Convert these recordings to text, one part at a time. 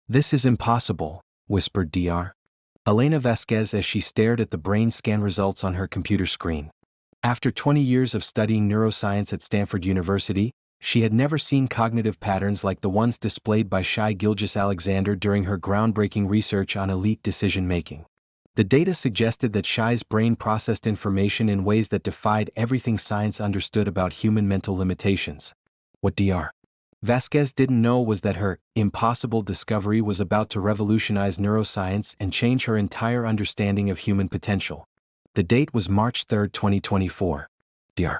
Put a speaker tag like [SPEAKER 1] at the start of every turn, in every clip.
[SPEAKER 1] "This is impossible," whispered Dr. Elena Vasquez as she stared at the brain scan results on her computer screen. After 20 years of studying neuroscience at Stanford University, she had never seen cognitive patterns like the ones displayed by Shai Gilgeous-Alexander during her groundbreaking research on elite decision-making. The data suggested that Shai's brain processed information in ways that defied everything science understood about human mental limitations. What Dr. Vasquez didn't know was that her impossible discovery was about to revolutionize neuroscience and change her entire understanding of human potential. The date was March 3, 2024. Dr.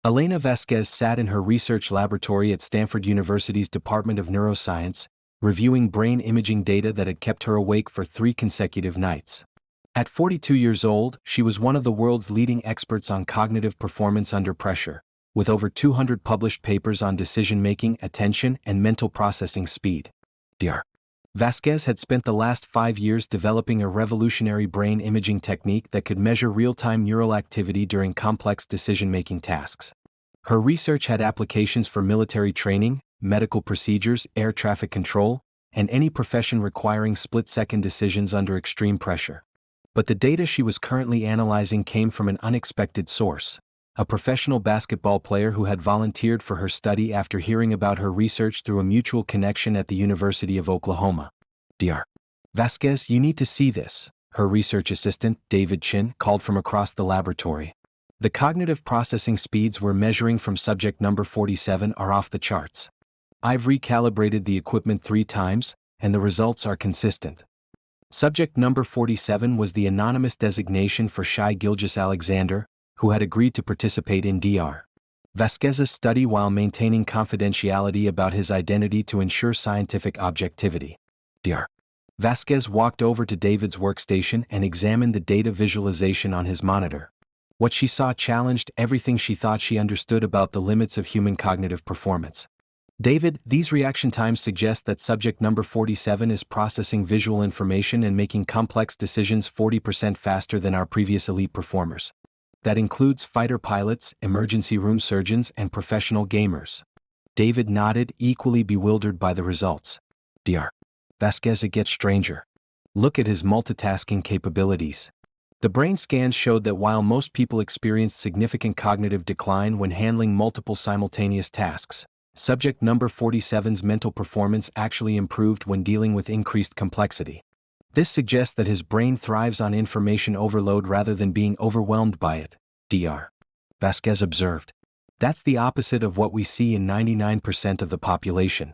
[SPEAKER 1] Elena Vasquez sat in her research laboratory at Stanford University's Department of Neuroscience, reviewing brain imaging data that had kept her awake for 3 consecutive nights. At 42 years old, she was one of the world's leading experts on cognitive performance under pressure, with over 200 published papers on decision-making, attention, and mental processing speed. Dr. Vasquez had spent the last 5 years developing a revolutionary brain imaging technique that could measure real-time neural activity during complex decision-making tasks. Her research had applications for military training, medical procedures, air traffic control, and any profession requiring split-second decisions under extreme pressure. But the data she was currently analyzing came from an unexpected source: a professional basketball player who had volunteered for her study after hearing about her research through a mutual connection at the University of Oklahoma. Dr. Vasquez, you need to see this, her research assistant, David Chin, called from across the laboratory. The cognitive processing speeds we're measuring from subject number 47 are off the charts. I've recalibrated the equipment 3 times, and the results are consistent. Subject number 47 was the anonymous designation for Shai Gilgeous-Alexander, who had agreed to participate in Dr. Vasquez's study while maintaining confidentiality about his identity to ensure scientific objectivity. Dr. Vasquez walked over to David's workstation and examined the data visualization on his monitor. What she saw challenged everything she thought she understood about the limits of human cognitive performance. "David, these reaction times suggest that subject number 47 is processing visual information and making complex decisions 40% faster than our previous elite performers. That includes fighter pilots, emergency room surgeons, and professional gamers." David nodded, equally bewildered by the results. Dr. Vasquez, it gets stranger. Look at his multitasking capabilities. The brain scans showed that while most people experienced significant cognitive decline when handling multiple simultaneous tasks, subject number 47's mental performance actually improved when dealing with increased complexity. This suggests that his brain thrives on information overload rather than being overwhelmed by it, Dr. Vasquez observed. That's the opposite of what we see in 99% of the population.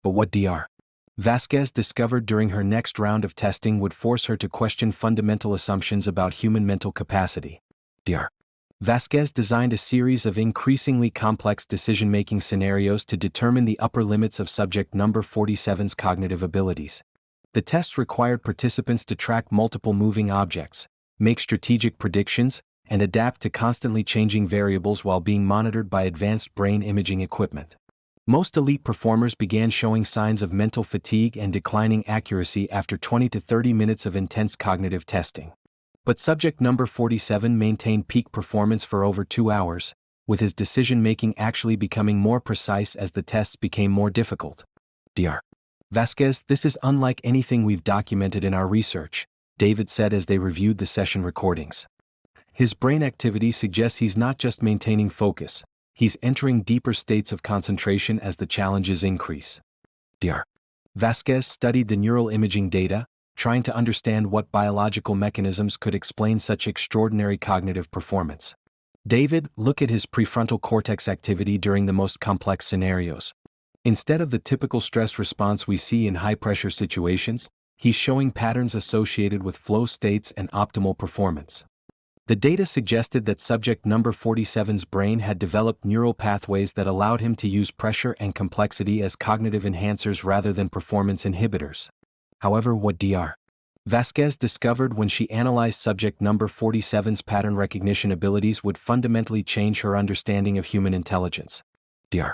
[SPEAKER 1] But what Dr. Vasquez discovered during her next round of testing would force her to question fundamental assumptions about human mental capacity. Dr. Vasquez designed a series of increasingly complex decision-making scenarios to determine the upper limits of subject number 47's cognitive abilities. The tests required participants to track multiple moving objects, make strategic predictions, and adapt to constantly changing variables while being monitored by advanced brain imaging equipment. Most elite performers began showing signs of mental fatigue and declining accuracy after 20 to 30 minutes of intense cognitive testing. But subject number 47 maintained peak performance for over 2 hours, with his decision-making actually becoming more precise as the tests became more difficult. Dr. Vasquez, this is unlike anything we've documented in our research, David said as they reviewed the session recordings. His brain activity suggests he's not just maintaining focus, he's entering deeper states of concentration as the challenges increase. Dr. Vasquez studied the neural imaging data, trying to understand what biological mechanisms could explain such extraordinary cognitive performance. David, look at his prefrontal cortex activity during the most complex scenarios. Instead of the typical stress response we see in high-pressure situations, he's showing patterns associated with flow states and optimal performance. The data suggested that subject number 47's brain had developed neural pathways that allowed him to use pressure and complexity as cognitive enhancers rather than performance inhibitors. However, what Dr. Vasquez discovered when she analyzed subject number 47's pattern recognition abilities would fundamentally change her understanding of human intelligence. Dr.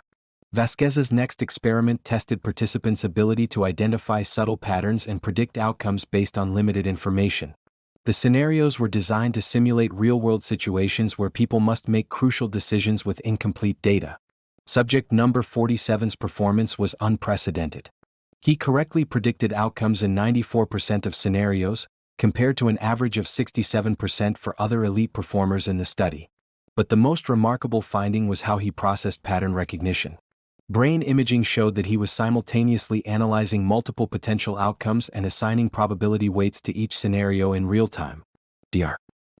[SPEAKER 1] Vasquez's next experiment tested participants' ability to identify subtle patterns and predict outcomes based on limited information. The scenarios were designed to simulate real-world situations where people must make crucial decisions with incomplete data. Subject number 47's performance was unprecedented. He correctly predicted outcomes in 94% of scenarios, compared to an average of 67% for other elite performers in the study. But the most remarkable finding was how he processed pattern recognition. Brain imaging showed that he was simultaneously analyzing multiple potential outcomes and assigning probability weights to each scenario in real time. Dr.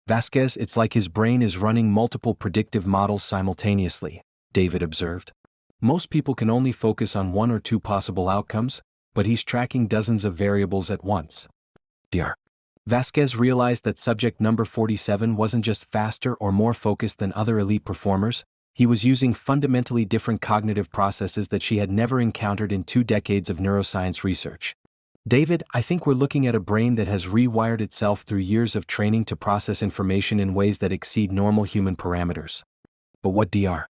[SPEAKER 1] Vasquez, it's like his brain is running multiple predictive models simultaneously, David observed. Most people can only focus on one or two possible outcomes, but he's tracking dozens of variables at once. Dr. Vasquez realized that subject number 47 wasn't just faster or more focused than other elite performers, he was using fundamentally different cognitive processes that she had never encountered in 2 decades of neuroscience research. David, I think we're looking at a brain that has rewired itself through years of training to process information in ways that exceed normal human parameters. But what Dr.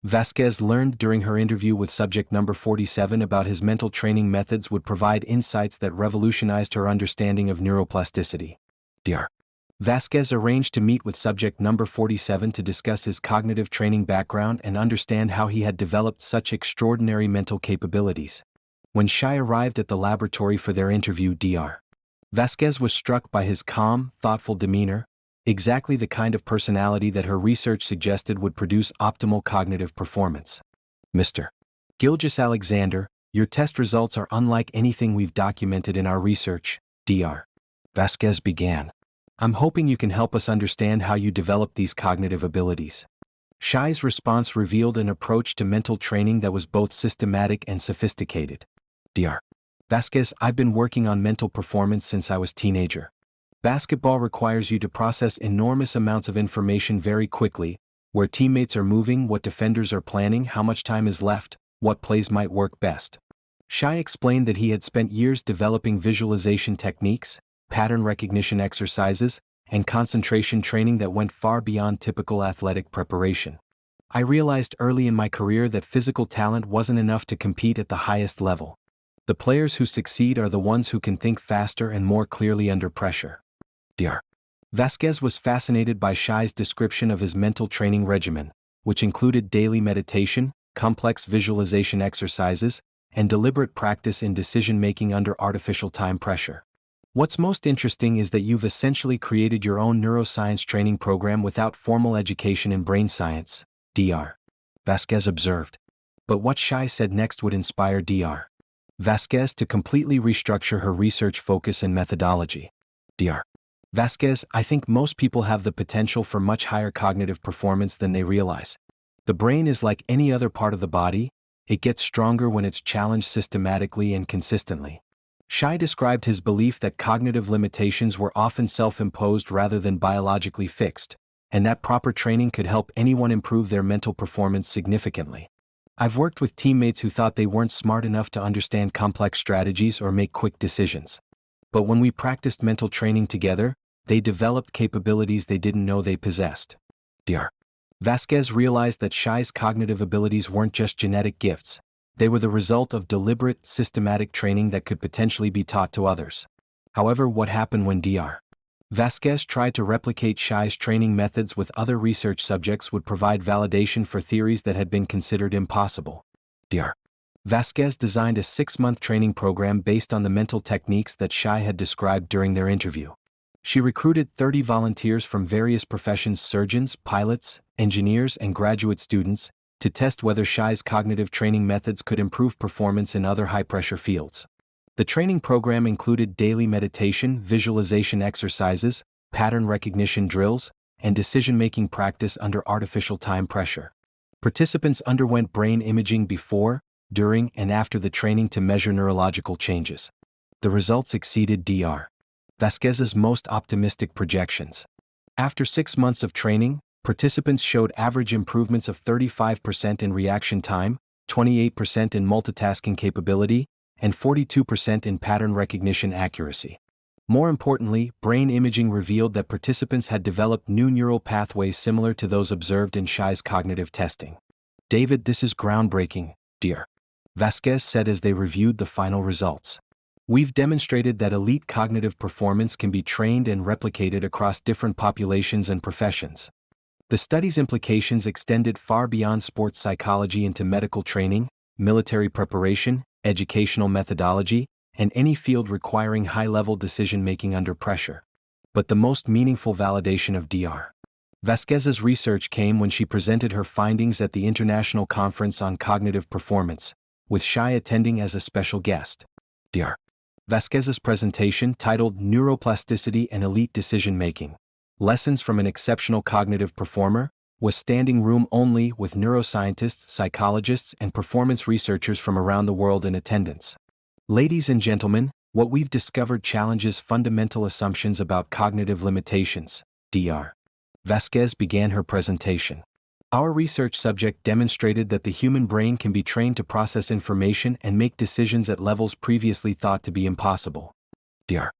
[SPEAKER 1] Vasquez learned during her interview with subject number 47 about his mental training methods would provide insights that revolutionized her understanding of neuroplasticity. Dr. Vasquez arranged to meet with subject number 47 to discuss his cognitive training background and understand how he had developed such extraordinary mental capabilities. When Shai arrived at the laboratory for their interview, Dr. Vasquez was struck by his calm, thoughtful demeanor, exactly the kind of personality that her research suggested would produce optimal cognitive performance. Mr. Gilgeous-Alexander, your test results are unlike anything we've documented in our research, Dr. Vasquez began. I'm hoping you can help us understand how you developed these cognitive abilities. Shai's response revealed an approach to mental training that was both systematic and sophisticated. Dr. Vasquez, I've been working on mental performance since I was a teenager. Basketball requires you to process enormous amounts of information very quickly, where teammates are moving, what defenders are planning, how much time is left, what plays might work best. Shai explained that he had spent years developing visualization techniques, pattern recognition exercises, and concentration training that went far beyond typical athletic preparation. I realized early in my career that physical talent wasn't enough to compete at the highest level. The players who succeed are the ones who can think faster and more clearly under pressure. Dr. Vasquez was fascinated by Shai's description of his mental training regimen, which included daily meditation, complex visualization exercises, and deliberate practice in decision-making under artificial time pressure. What's most interesting is that you've essentially created your own neuroscience training program without formal education in brain science, Dr. Vasquez observed. But what Shai said next would inspire Dr. Vasquez to completely restructure her research focus and methodology. Dr. Vasquez, I think most people have the potential for much higher cognitive performance than they realize. The brain is like any other part of the body, it gets stronger when it's challenged systematically and consistently. Shai described his belief that cognitive limitations were often self-imposed rather than biologically fixed, and that proper training could help anyone improve their mental performance significantly. I've worked with teammates who thought they weren't smart enough to understand complex strategies or make quick decisions. But when we practiced mental training together, they developed capabilities they didn't know they possessed. Dr. Vasquez realized that Shai's cognitive abilities weren't just genetic gifts. They were the result of deliberate, systematic training that could potentially be taught to others. However, what happened when Dr. Vasquez tried to replicate Shai's training methods with other research subjects would provide validation for theories that had been considered impossible. Dr. Vasquez designed a 6-month training program based on the mental techniques that Shai had described during their interview. She recruited 30 volunteers from various professions: surgeons, pilots, engineers, and graduate students, to test whether Shai's cognitive training methods could improve performance in other high-pressure fields. The training program included daily meditation, visualization exercises, pattern recognition drills, and decision-making practice under artificial time pressure. Participants underwent brain imaging before, during, and after the training to measure neurological changes. The results exceeded Dr. Vasquez's most optimistic projections. After 6 months of training, participants showed average improvements of 35% in reaction time, 28% in multitasking capability, and 42% in pattern recognition accuracy. More importantly, brain imaging revealed that participants had developed new neural pathways similar to those observed in Shai's cognitive testing. David, this is groundbreaking, Dr. Vasquez said as they reviewed the final results. We've demonstrated that elite cognitive performance can be trained and replicated across different populations and professions. The study's implications extended far beyond sports psychology into medical training, military preparation, educational methodology, and any field requiring high-level decision-making under pressure. But the most meaningful validation of Dr. Vasquez's research came when she presented her findings at the International Conference on Cognitive Performance, with Shai attending as a special guest. Dr. Vasquez's presentation, titled Neuroplasticity and Elite Decision-Making: Lessons from an Exceptional Cognitive Performer, was standing room only, with neuroscientists, psychologists, and performance researchers from around the world in attendance. Ladies and gentlemen, what we've discovered challenges fundamental assumptions about cognitive limitations. Dr. Vasquez began her presentation. Our research subject demonstrated that the human brain can be trained to process information and make decisions at levels previously thought to be impossible. Dr.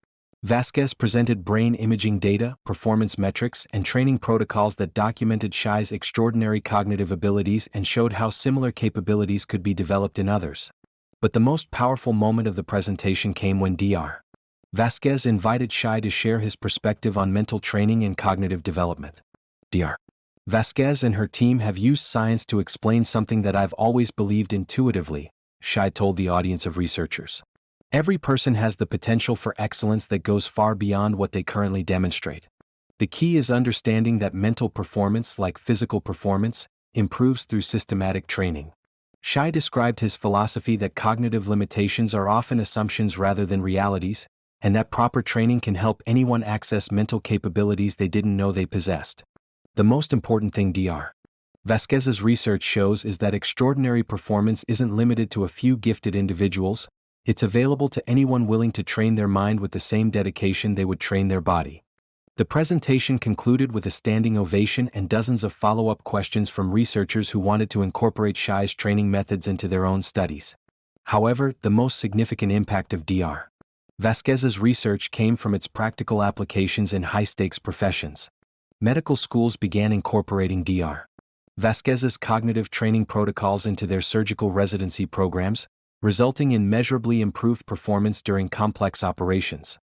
[SPEAKER 1] Vasquez presented brain imaging data, performance metrics, and training protocols that documented Shai's extraordinary cognitive abilities and showed how similar capabilities could be developed in others. But the most powerful moment of the presentation came when Dr. Vasquez invited Shai to share his perspective on mental training and cognitive development. Dr. Vasquez and her team have used science to explain something that I've always believed intuitively, Shai told the audience of researchers. Every person has the potential for excellence that goes far beyond what they currently demonstrate. The key is understanding that mental performance, like physical performance, improves through systematic training. Shai described his philosophy that cognitive limitations are often assumptions rather than realities, and that proper training can help anyone access mental capabilities they didn't know they possessed. The most important thing Dr. Vasquez's research shows is that extraordinary performance isn't limited to a few gifted individuals. It's available to anyone willing to train their mind with the same dedication they would train their body. The presentation concluded with a standing ovation and dozens of follow-up questions from researchers who wanted to incorporate Shai's training methods into their own studies. However, the most significant impact of Dr. Vasquez's research came from its practical applications in high-stakes professions. Medical schools began incorporating Dr. Vasquez's cognitive training protocols into their surgical residency programs, resulting in measurably improved performance during complex operations.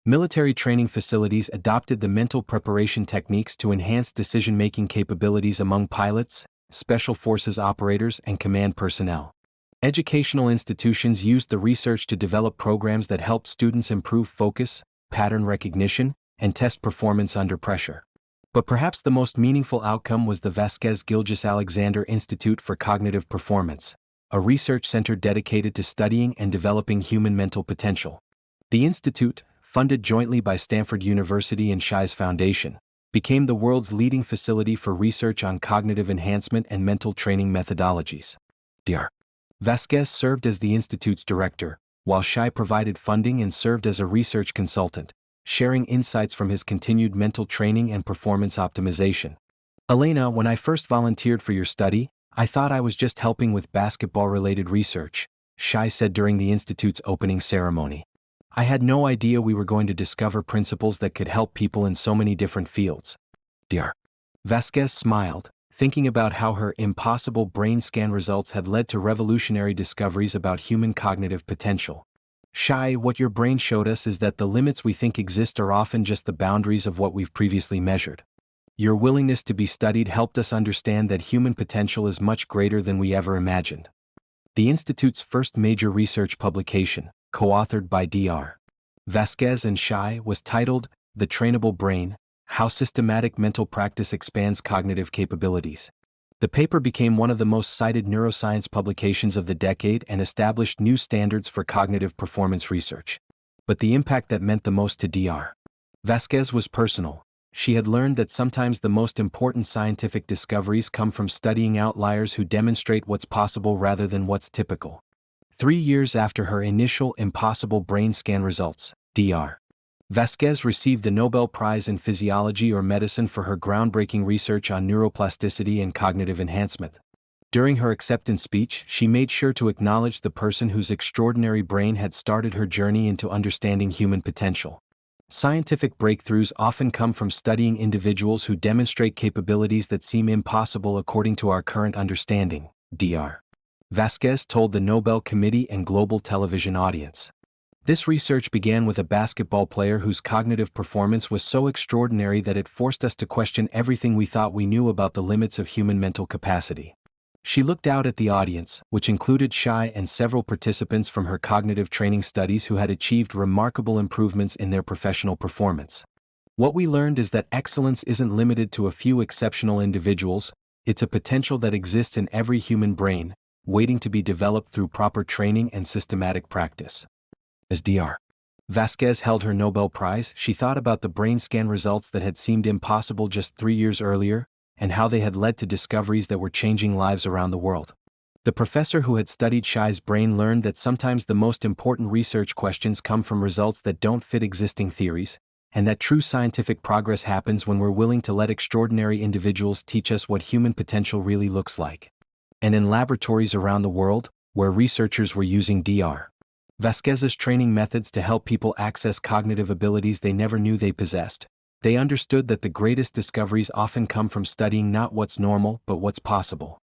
[SPEAKER 1] Military training facilities adopted the mental preparation techniques to enhance decision-making capabilities among pilots, special forces operators, and command personnel. Educational institutions used the research to develop programs that helped students improve focus, pattern recognition, and test performance under pressure. But perhaps the most meaningful outcome was the Vasquez Gilgeous-Alexander Institute for Cognitive Performance, a research center dedicated to studying and developing human mental potential. The institute, funded jointly by Stanford University and Shai's Foundation, became the world's leading facility for research on cognitive enhancement and mental training methodologies. Dr. Vasquez served as the institute's director, while Shai provided funding and served as a research consultant, sharing insights from his continued mental training and performance optimization. Elena, when I first volunteered for your study, I thought I was just helping with basketball-related research, Shai said during the institute's opening ceremony. I had no idea we were going to discover principles that could help people in so many different fields. Dr. Vasquez smiled, thinking about how her impossible brain scan results had led to revolutionary discoveries about human cognitive potential. Shai, what your brain showed us is that the limits we think exist are often just the boundaries of what we've previously measured. Your willingness to be studied helped us understand that human potential is much greater than we ever imagined. The Institute's first major research publication, co-authored by Dr. Vasquez and Shai, was titled, The Trainable Brain: How Systematic Mental Practice Expands Cognitive Capabilities. The paper became one of the most cited neuroscience publications of the decade and established new standards for cognitive performance research. But the impact that meant the most to Dr. Vasquez was personal. She had learned that sometimes the most important scientific discoveries come from studying outliers who demonstrate what's possible rather than what's typical. 3 years after her initial impossible brain scan results, Dr. Vasquez received the Nobel Prize in Physiology or Medicine for her groundbreaking research on neuroplasticity and cognitive enhancement. During her acceptance speech, she made sure to acknowledge the person whose extraordinary brain had started her journey into understanding human potential. Scientific breakthroughs often come from studying individuals who demonstrate capabilities that seem impossible according to our current understanding, Dr. Vasquez told the Nobel Committee and global television audience. This research began with a basketball player whose cognitive performance was so extraordinary that it forced us to question everything we thought we knew about the limits of human mental capacity. She looked out at the audience, which included Shai and several participants from her cognitive training studies who had achieved remarkable improvements in their professional performance. What we learned is that excellence isn't limited to a few exceptional individuals, it's a potential that exists in every human brain, waiting to be developed through proper training and systematic practice. As Dr. Vasquez held her Nobel Prize, she thought about the brain scan results that had seemed impossible just 3 years earlier, and how they had led to discoveries that were changing lives around the world. The professor who had studied Shai's brain learned that sometimes the most important research questions come from results that don't fit existing theories, and that true scientific progress happens when we're willing to let extraordinary individuals teach us what human potential really looks like. And in laboratories around the world, where researchers were using Dr. Vasquez's training methods to help people access cognitive abilities they never knew they possessed, they understood that the greatest discoveries often come from studying not what's normal but what's possible.